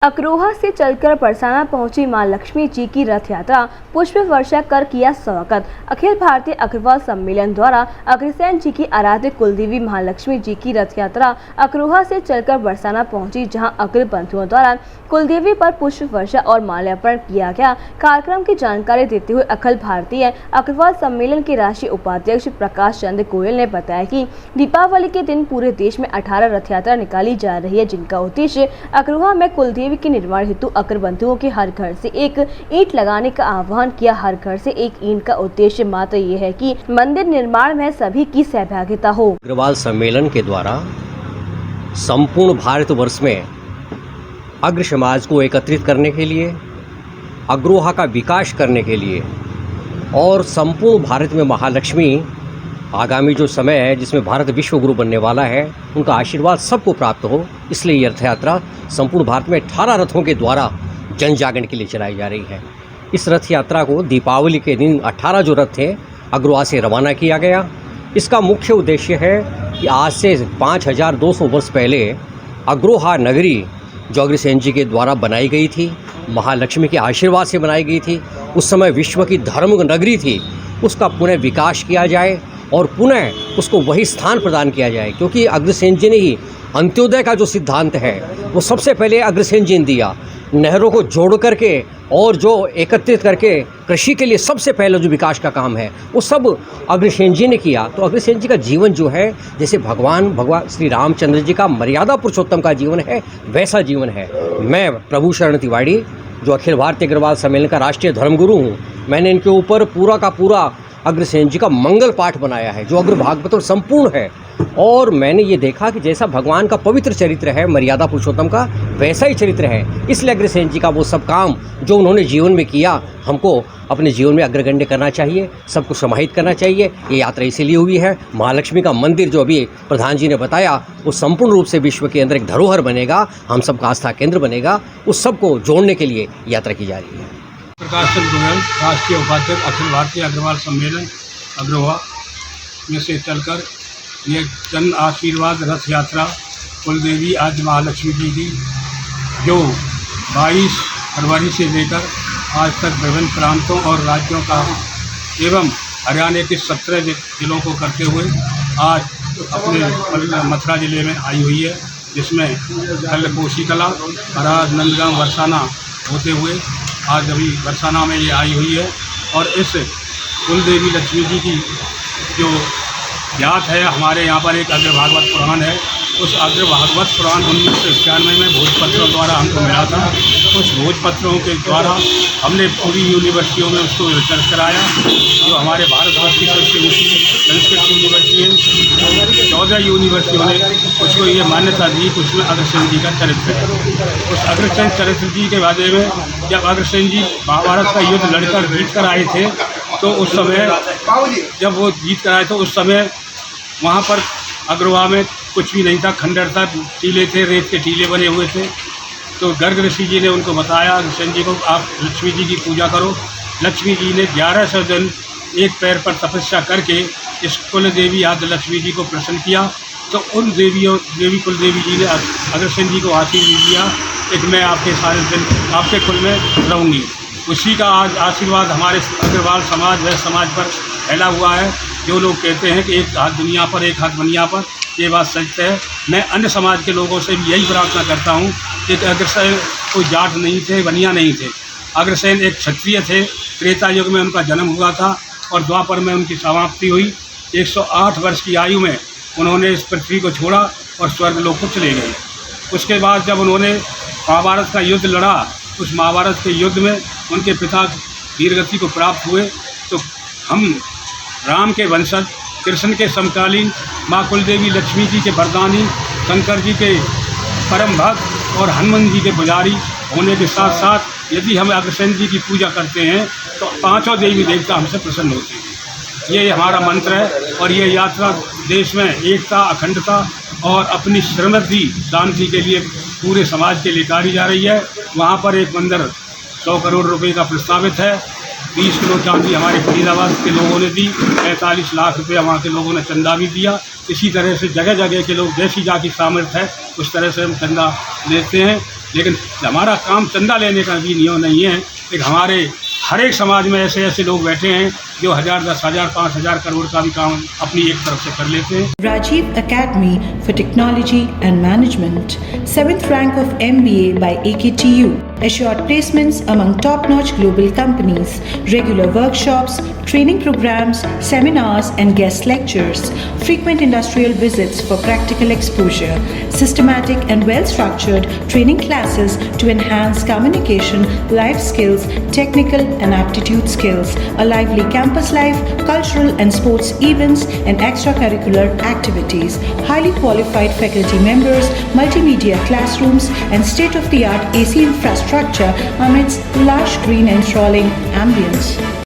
अकरोहा से चलकर बरसाना पहुंची मां लक्ष्मी जी की रथ यात्रा पुष्प वर्षा कर किया स्वागत। अखिल भारतीय अग्रवाल सम्मेलन द्वारा अग्रसेन जी की आराध्य कुलदेवी महालक्ष्मी जी की रथ यात्रा अकरोहा से चलकर बरसाना पहुंची, जहां अग्र बंधुओं द्वारा कुलदेवी पर पुष्प वर्षा और माल्यार्पण किया गया। कार्यक्रम की जानकारी देते हुए अखिल भारतीय अग्रवाल सम्मेलन के राष्ट्रीय उपाध्यक्ष प्रकाश चंद्र गोयल ने बताया कि दीपावली के दिन पूरे देश में 18 रथ यात्रा निकाली जा रही है, जिनका उद्देश्य अकरोहा में कुलदेवी के निर्माण हेतु अग्रबंधुओं के हर घर से एक ईंट लगाने का आह्वान किया। हर घर से एक ईंट का उद्देश्य मात्र ये है कि मंदिर निर्माण में सभी की सहभागिता हो। अग्रवाल सम्मेलन के द्वारा संपूर्ण भारतवर्ष में अग्र समाज को एकत्रित करने के लिए, अग्रोहा का विकास करने के लिए और संपूर्ण भारत में महालक्ष्मी आगामी जो समय है जिसमें भारत विश्व गुरु बनने वाला है, उनका आशीर्वाद सबको प्राप्त हो, इसलिए ये रथ यात्रा संपूर्ण भारत में 18 रथों के द्वारा जन जागरण के लिए चलाई जा रही है। इस रथ यात्रा को दीपावली के दिन 18 जो रथ थे अग्रोहा से रवाना किया गया। इसका मुख्य उद्देश्य है कि आज से 5200 वर्ष पहले अग्रोहा नगरी जो अग्रसेन जी के द्वारा बनाई गई थी, महालक्ष्मी के आशीर्वाद से बनाई गई थी, उस समय विश्व की धर्म नगरी थी, उसका पुनः विकास किया जाए और पुनः उसको वही स्थान प्रदान किया जाए, क्योंकि अग्रसेन जी ने ही अंत्योदय का जो सिद्धांत है वो सबसे पहले अग्रसेन जी ने दिया। नहरों को जोड़ करके और जो एकत्रित करके कृषि के लिए सबसे पहले जो विकास का काम है वो सब अग्रसेन जी ने किया। तो अग्रसेन जी का जीवन जो है जैसे भगवान श्री रामचंद्र जी का मर्यादा पुरुषोत्तम का जीवन है, वैसा जीवन है। मैं प्रभु शरण तिवारी जो अखिल भारतीय अग्रवाल सम्मेलन का राष्ट्रीय धर्मगुरु हूँ, मैंने इनके ऊपर पूरा का पूरा अग्रसेन जी का मंगल पाठ बनाया है जो अग्र भागवत संपूर्ण है। और मैंने ये देखा कि जैसा भगवान का पवित्र चरित्र है मर्यादा पुरुषोत्तम का, वैसा ही चरित्र है। इसलिए अग्रसेन जी का वो सब काम जो उन्होंने जीवन में किया, हमको अपने जीवन में अग्रगण्य करना चाहिए, सबको समाहित करना चाहिए। ये यात्रा इसीलिए हुई है। महालक्ष्मी का मंदिर जो अभी प्रधान जी ने बताया वो संपूर्ण रूप से विश्व के अंदर एक धरोहर बनेगा, हम सबका आस्था केंद्र बनेगा, उस सबको जोड़ने के लिए यात्रा की जा रही है। प्रकाश चंद्र गोयल, राष्ट्रीय उपाध्यक्ष अखिल भारतीय अग्रवाल सम्मेलन अग्रोहा में से चलकर ये जन आशीर्वाद रथ यात्रा कुलदेवी आद्य महालक्ष्मी जी की जो 22 फरवरी से लेकर आज तक विभिन्न प्रांतों और राज्यों का एवं हरियाणा के 17 जिलों को करते हुए आज अपने मथुरा जिले में आई हुई है, जिसमें कल कोशीकला, हराद, नंदगांव, बरसाना होते हुए आज अभी बरसाना में ये आई हुई है। और इस कुलदेवी लक्ष्मी जी की जो याद है, हमारे यहाँ पर एक अग्र भागवत पुराण है। उस अग्र भागवत पुराण 1991 में भोजपत्रों द्वारा हमको मिला था। उस भोजपत्रों के द्वारा हमने पूरी यूनिवर्सिटियों में उसको रिसर्च कराया। जो हमारे भारतवर्ष की सबसे ऊँची संस्कृत यूनिवर्सिटी है, 14 यूनिवर्सिटियों ने उसको ये मान्यता दी कि उसमें अग्रसेन जी का चरित्र है। उस अग्रसेन चरित्र जी के बारे में जब अग्रसेन जी महाभारत का युद्ध लड़कर जीत कर आए थे, तो उस समय जब वो जीत कर आए तो उस समय वहाँ पर अग्रोहा में कुछ भी नहीं था, खंडर था, टीले थे, रेत के टीले बने हुए थे। तो गर्ग ऋषि जी ने उनको बताया अग्रसेन जी को, आप लक्ष्मी जी की पूजा करो। लक्ष्मी जी ने 1100 दिन एक पैर पर तपस्या करके इस कुलदेवी आद्य लक्ष्मी जी को प्रसन्न किया। तो उन देवी कुलदेवी जी ने अग्रसेन जी को आशीर्वाद दिया कि मैं आपके सारे दिन आपके कुल में रहूँगी। उसी का आज आशीर्वाद हमारे अग्रवाल समाज व समाज पर फैला हुआ है। जो लोग कहते हैं कि एक हाथ दुनिया पर एक हाथ बनिया पर, ये बात सच है। मैं अन्य समाज के लोगों से भी यही प्रार्थना करता हूँ कि अग्रसेन कोई जाट नहीं थे, बनिया नहीं थे। अग्रसेन एक क्षत्रिय थे। त्रेता युग में उनका जन्म हुआ था और द्वापर में उनकी समाप्ति हुई। 108 वर्ष की आयु में उन्होंने इस पृथ्वी को छोड़ा और स्वर्गलोक को चले गए। उसके बाद जब उन्होंने महाभारत का युद्ध लड़ा, उस महाभारत के युद्ध में उनके पिता वीरगति को प्राप्त हुए। तो हम राम के वंशज, कृष्ण के समकालीन, माँ कुलदेवी लक्ष्मी जी के वरदानी, शंकर जी के परम भक्त और हनुमान जी के पुजारी होने के साथ साथ यदि हम अग्रसेन जी की पूजा करते हैं तो पांचों देवी देवता हमसे प्रसन्न होते हैं। ये हमारा मंत्र है और ये यात्रा देश में एकता, अखंडता और अपनी समृद्धि शांति के लिए पूरे समाज के लिए निकाली जा रही है। वहाँ पर एक मंदिर 100 करोड़ रुपए का प्रस्तावित है। 20 किलो चांदी हमारे फरीदाबाद के लोगों ने दी, 45 लाख रुपया वहाँ के लोगों ने चंदा भी दिया। इसी तरह से जगह जगह के लोग जैसी जाति सामर्थ्य है उस तरह से हम चंदा लेते हैं। लेकिन हमारा काम चंदा लेने का भी नियम नहीं है। एक हमारे हर एक समाज में ऐसे ऐसे लोग बैठे हैं जो 1000, 10,000, 5,000 करोड़ का भी काम अपनी एक तरफ से कर लेते हैं। Rajiv Academy for Technology and Management, 7th rank of MBA by AKTU, assured placements among top-notch global companies, regular workshops, training programs, seminars and guest lectures, frequent industrial visits for practical exposure, systematic and well-structured training classes to enhance communication, life skills, technical and aptitude skills, a lively campus life, cultural and sports events and extracurricular activities, highly qualified faculty members, multimedia classrooms and state-of-the-art AC infrastructure amidst lush green and enthralling ambience.